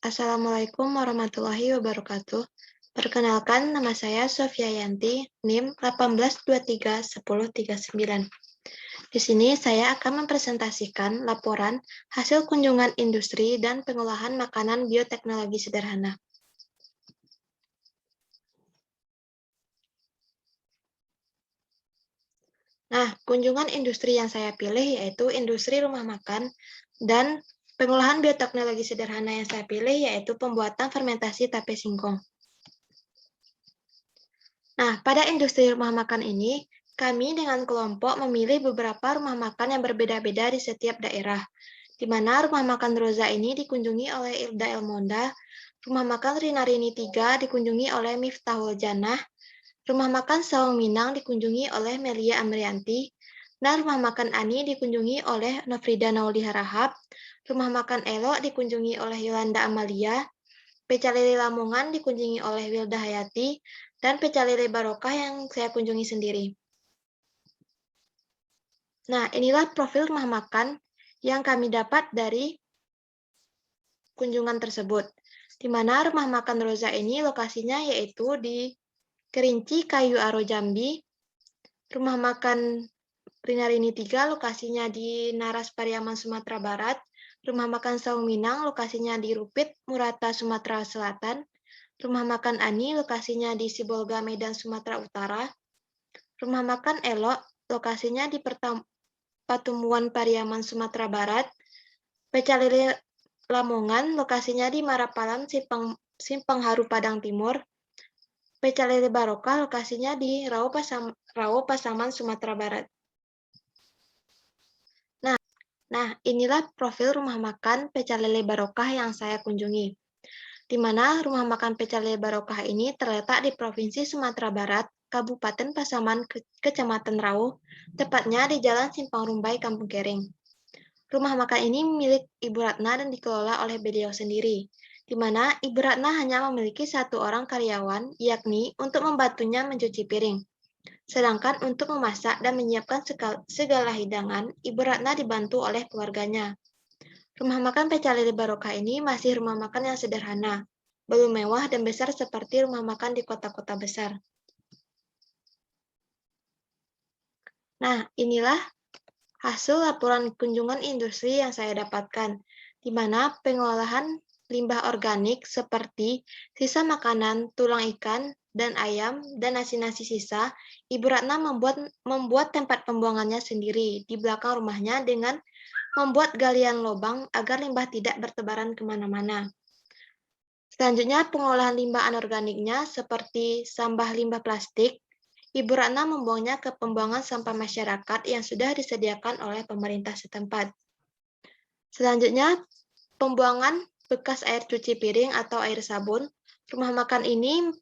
Assalamualaikum warahmatullahi wabarakatuh. Perkenalkan, nama saya Sofia Yanti, NIM 18231039. Di sini saya akan mempresentasikan laporan hasil kunjungan industri dan pengolahan makanan bioteknologi sederhana. Nah, kunjungan industri yang saya pilih yaitu industri rumah makan dan pengolahan bioteknologi sederhana yang saya pilih yaitu pembuatan fermentasi tape singkong. Nah, pada industri rumah makan ini, kami dengan kelompok memilih beberapa rumah makan yang berbeda-beda di setiap daerah, di mana rumah makan Roza ini dikunjungi oleh Ilda Elmonda, rumah makan Rinarini 3 dikunjungi oleh Miftahul Janah, rumah makan Saung Minang dikunjungi oleh Melia Amrianti, dan rumah makan Ani dikunjungi oleh Nofrida Nauli Harahap, rumah makan Elok dikunjungi oleh Yolanda Amalia, Pecalele Lamongan dikunjungi oleh Wilda Hayati, dan Pecalele Barokah yang saya kunjungi sendiri. Nah, inilah profil rumah makan yang kami dapat dari kunjungan tersebut, di mana rumah makan Roza ini lokasinya yaitu di Kerinci Kayu Aro Jambi, rumah makan Rinarini 3 lokasinya di Naras Pariaman Sumatera Barat, rumah makan Saung Minang lokasinya di Rupit Murata Sumatera Selatan, rumah makan Ani lokasinya di Sibolga Medan Sumatera Utara, rumah makan Elok lokasinya di Patumuan Pariaman Sumatera Barat, Pecalele Lamongan lokasinya di Marapalan Simpang Haru Padang Timur, Pecalele Barokah lokasinya di Rao Pasaman Sumatera Barat. Nah, inilah profil rumah makan Pecalele Barokah yang saya kunjungi, di mana rumah makan Pecalele Barokah ini terletak di Provinsi Sumatera Barat, Kabupaten Pasaman, Kecamatan Rau, tepatnya di Jalan Simpang Rumbai, Kampung Kering. Rumah makan ini milik Ibu Ratna dan dikelola oleh beliau sendiri, di mana Ibu Ratna hanya memiliki satu orang karyawan, yakni untuk membantunya mencuci piring. Sedangkan untuk memasak dan menyiapkan segala hidangan, Ibu Ratna dibantu oleh keluarganya. Rumah makan Pecalele Barokah ini masih rumah makan yang sederhana, belum mewah dan besar seperti rumah makan di kota-kota besar. Nah, inilah hasil laporan kunjungan industri yang saya dapatkan, di mana pengolahan limbah organik seperti sisa makanan, tulang ikan, dan ayam, dan nasi-nasi sisa, Ibu Ratna membuat tempat pembuangannya sendiri di belakang rumahnya dengan membuat galian lubang agar limbah tidak bertebaran kemana-mana. Selanjutnya, pengolahan limbah anorganiknya seperti sampah limbah plastik, Ibu Ratna membuangnya ke pembuangan sampah masyarakat yang sudah disediakan oleh pemerintah setempat. Selanjutnya, pembuangan bekas air cuci piring atau air sabun. Rumah makan ini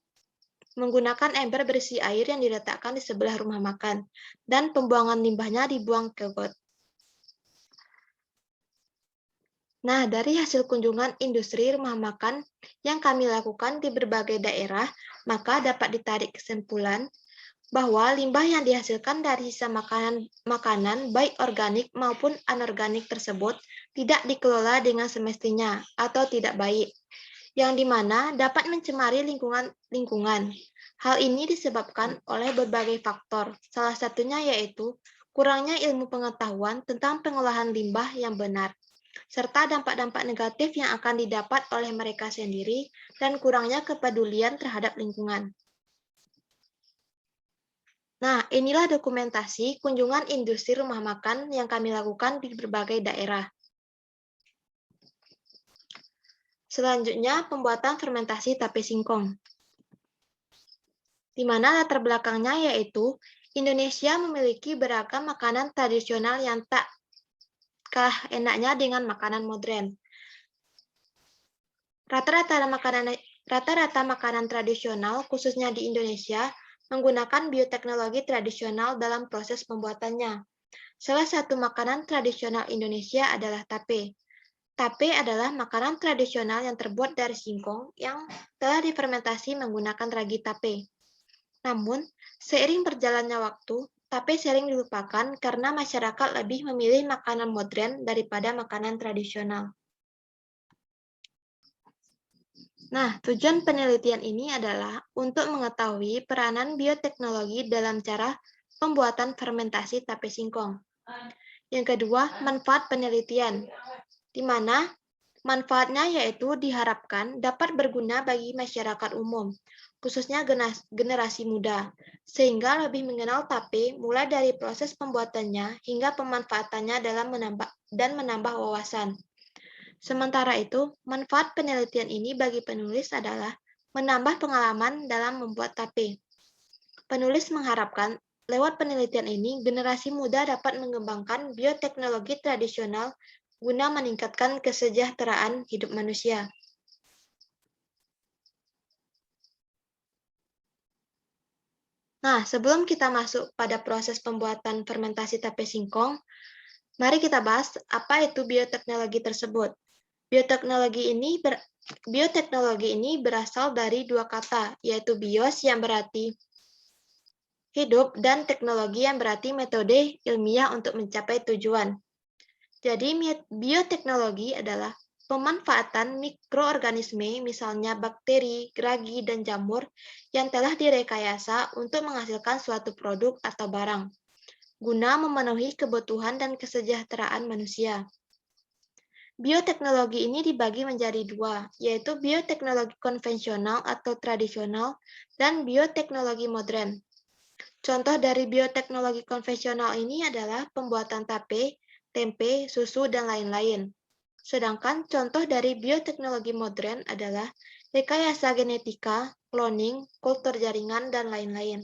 menggunakan ember berisi air yang diletakkan di sebelah rumah makan, dan pembuangan limbahnya dibuang ke got. Nah, dari hasil kunjungan industri rumah makan yang kami lakukan di berbagai daerah, maka dapat ditarik kesimpulan bahwa limbah yang dihasilkan dari sisa makanan baik organik maupun anorganik tersebut tidak dikelola dengan semestinya atau tidak baik, yang dimana dapat mencemari lingkungan. Hal ini disebabkan oleh berbagai faktor, salah satunya yaitu kurangnya ilmu pengetahuan tentang pengolahan limbah yang benar, serta dampak-dampak negatif yang akan didapat oleh mereka sendiri dan kurangnya kepedulian terhadap lingkungan. Nah, inilah dokumentasi kunjungan industri rumah makan yang kami lakukan di berbagai daerah. Selanjutnya, pembuatan fermentasi tape singkong, di mana latar belakangnya yaitu Indonesia memiliki beragam makanan tradisional yang tak kalah enaknya dengan makanan modern. Rata-rata makanan tradisional, khususnya di Indonesia, menggunakan bioteknologi tradisional dalam proses pembuatannya. Salah satu makanan tradisional Indonesia adalah tape. Tape adalah makanan tradisional yang terbuat dari singkong yang telah difermentasi menggunakan ragi tape. Namun, seiring berjalannya waktu, tape sering dilupakan karena masyarakat lebih memilih makanan modern daripada makanan tradisional. Nah, tujuan penelitian ini adalah untuk mengetahui peranan bioteknologi dalam cara pembuatan fermentasi tape singkong. Yang kedua, manfaat penelitian, di mana manfaatnya yaitu diharapkan dapat berguna bagi masyarakat umum, khususnya generasi muda, sehingga lebih mengenal tape mulai dari proses pembuatannya hingga pemanfaatannya dalam menambah wawasan. Sementara itu, manfaat penelitian ini bagi penulis adalah menambah pengalaman dalam membuat tape. Penulis mengharapkan lewat penelitian ini, generasi muda dapat mengembangkan bioteknologi tradisional guna meningkatkan kesejahteraan hidup manusia. Nah, sebelum kita masuk pada proses pembuatan fermentasi tape singkong, mari kita bahas apa itu bioteknologi tersebut. Bioteknologi ini berasal dari dua kata, yaitu bios yang berarti hidup dan teknologi yang berarti metode ilmiah untuk mencapai tujuan. Jadi, bioteknologi adalah pemanfaatan mikroorganisme, misalnya bakteri, geragi, dan jamur, yang telah direkayasa untuk menghasilkan suatu produk atau barang, guna memenuhi kebutuhan dan kesejahteraan manusia. Bioteknologi ini dibagi menjadi dua, yaitu bioteknologi konvensional atau tradisional dan bioteknologi modern. Contoh dari bioteknologi konvensional ini adalah pembuatan tape, tempe, susu, dan lain-lain. Sedangkan contoh dari bioteknologi modern adalah rekayasa genetika, cloning, kultur jaringan, dan lain-lain.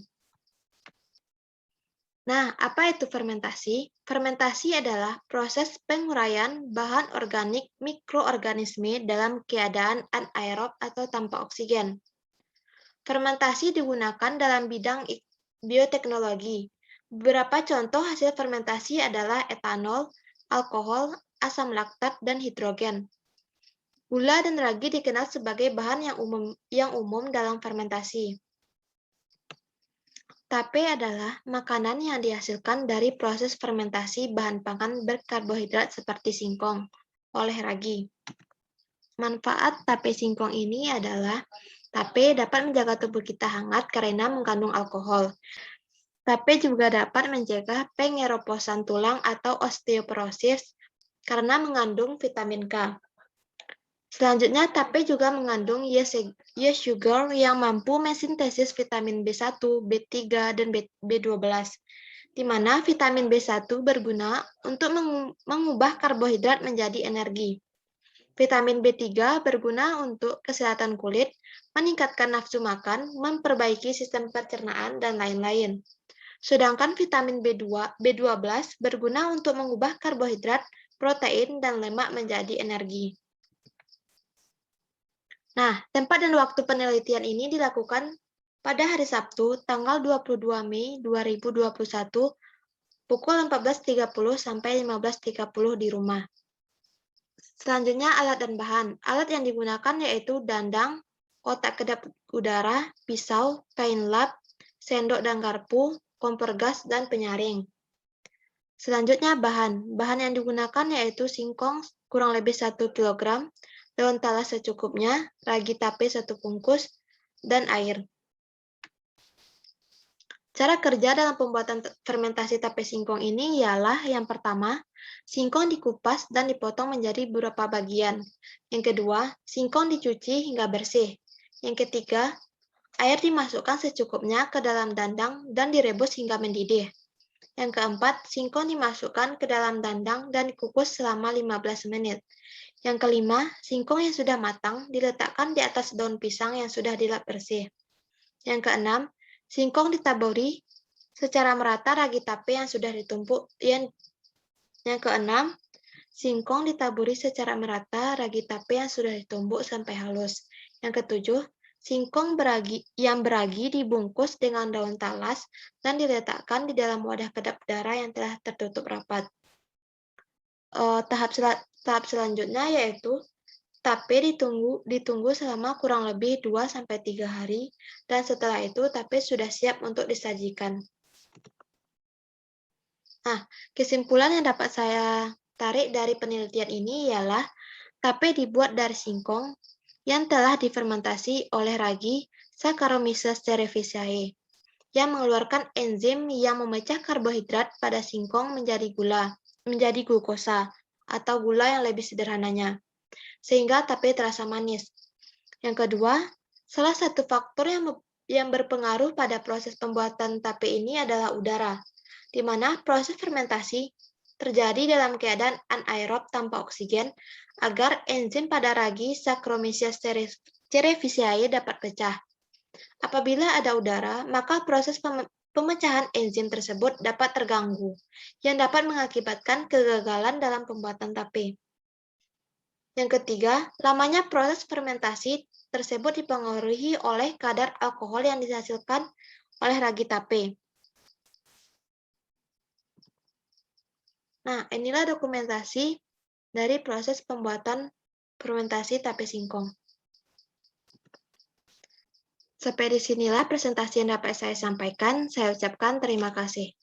Nah, apa itu fermentasi? Fermentasi adalah proses penguraian bahan organik mikroorganisme dalam keadaan anaerob atau tanpa oksigen. Fermentasi digunakan dalam bidang bioteknologi. Beberapa contoh hasil fermentasi adalah etanol, alkohol, asam laktat, dan hidrogen. Gula dan ragi dikenal sebagai bahan yang umum dalam fermentasi. Tape adalah makanan yang dihasilkan dari proses fermentasi bahan pangan berkarbohidrat seperti singkong oleh ragi. Manfaat tape singkong ini adalah tape dapat menjaga tubuh kita hangat karena mengandung alkohol. Tape juga dapat mencegah pengeroposan tulang atau osteoporosis karena mengandung vitamin K. Selanjutnya, tape juga mengandung yeast sugar yang mampu mensintesis vitamin B1, B3, dan B12, di mana vitamin B1 berguna untuk mengubah karbohidrat menjadi energi. Vitamin B3 berguna untuk kesehatan kulit, meningkatkan nafsu makan, memperbaiki sistem pencernaan, dan lain-lain. Sedangkan vitamin B12 berguna untuk mengubah karbohidrat, protein, dan lemak menjadi energi. Nah, tempat dan waktu penelitian ini dilakukan pada hari Sabtu, tanggal 22 Mei 2021, pukul 14.30 sampai 15.30 di rumah. Selanjutnya, alat dan bahan. Alat yang digunakan yaitu dandang, kotak kedap udara, pisau, kain lap, sendok dan garpu, kompor gas, dan penyaring. Selanjutnya, bahan. Bahan yang digunakan yaitu singkong kurang lebih 1 kg, daun talas secukupnya, ragi tape 1 bungkus, dan air. Cara kerja dalam pembuatan fermentasi tape singkong ini ialah yang pertama, singkong dikupas dan dipotong menjadi beberapa bagian. Yang kedua, singkong dicuci hingga bersih. Yang ketiga, air dimasukkan secukupnya ke dalam dandang dan direbus hingga mendidih. Yang keempat, singkong dimasukkan ke dalam dandang dan dikukus selama 15 menit. Yang kelima, singkong yang sudah matang diletakkan di atas daun pisang yang sudah dilap bersih. Yang keenam, singkong ditaburi secara merata ragi tape yang sudah ditumbuk. Yang keenam, singkong ditaburi secara merata ragi tape yang sudah ditumbuk sampai halus. Yang ketujuh, singkong yang beragi dibungkus dengan daun talas dan diletakkan di dalam wadah kedap darah yang telah tertutup rapat. Tahap selanjutnya yaitu tape ditunggu selama kurang lebih 2-3 hari, dan setelah itu tape sudah siap untuk disajikan. Nah, kesimpulan yang dapat saya tarik dari penelitian ini ialah tape dibuat dari singkong yang telah difermentasi oleh ragi Saccharomyces cerevisiae yang mengeluarkan enzim yang memecah karbohidrat pada singkong menjadi glukosa atau gula yang lebih sederhananya, sehingga tape terasa manis. Yang kedua, salah satu faktor yang berpengaruh pada proses pembuatan tape ini adalah udara, di mana proses fermentasi terjadi dalam keadaan anaerob tanpa oksigen agar enzim pada ragi Saccharomyces cerevisiae dapat pecah. Apabila ada udara, maka proses pemecahan enzim tersebut dapat terganggu, yang dapat mengakibatkan kegagalan dalam pembuatan tape. Yang ketiga, lamanya proses fermentasi tersebut dipengaruhi oleh kadar alkohol yang dihasilkan oleh ragi tape. Nah, inilah dokumentasi dari proses pembuatan fermentasi tape singkong. Sampai disinilah presentasi yang dapat saya sampaikan. Saya ucapkan terima kasih.